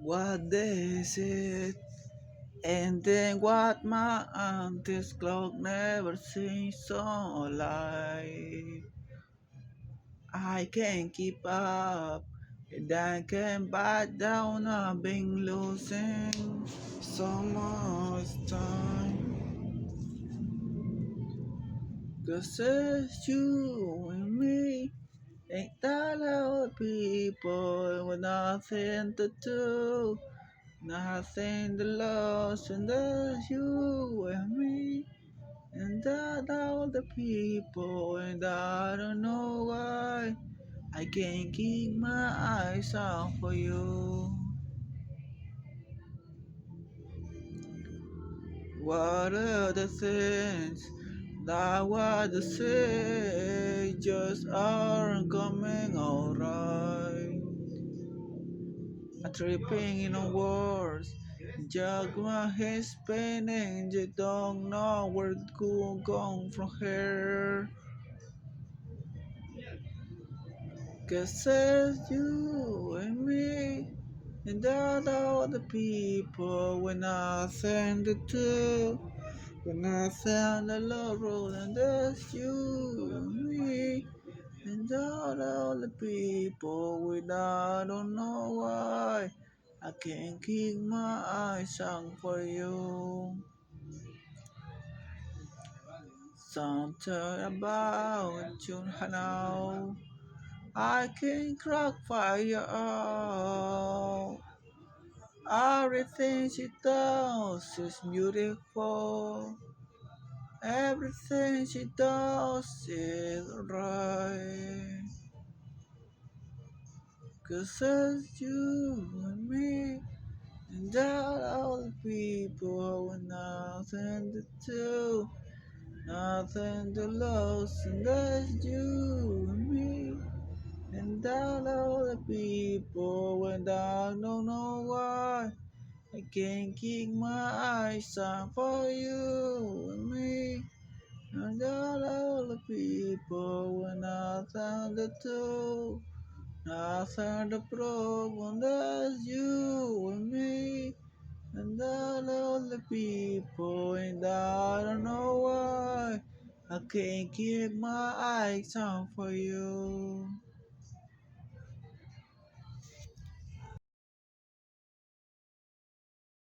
What day is it? And then what my auntie's clock never seems so alive. I can't keep up, and I can't back down. I've been losing so much time. 'Cause it's you and me. Ain't that other people with nothing to do? Nothing to lose, and there's you and me. And that all the people, and I don't know why I can't keep my eyes off for you. What are the things that what to say just aren't coming alright? I'm tripping in on words, just my head spinning, you don't know where to go from here. 'Cause it's you and me, and all the people with nothing to do, with nothing to love, and that's you and me, and all the people with I don't know why I can't keep my eyes on for you. Something about you now. I can crack fire out. Everything she does is beautiful. Everything she does is right. 'Cause it's you and me, and all the people with nothing to do, nothing to lose, and that's you and me. And all the people, and I don't know why I can't keep my eyes on for you and me. And all the people, and nothing to do, nothing to prove, and that's you and me. And all the people, and I don't know why I can't keep my eyes on for you.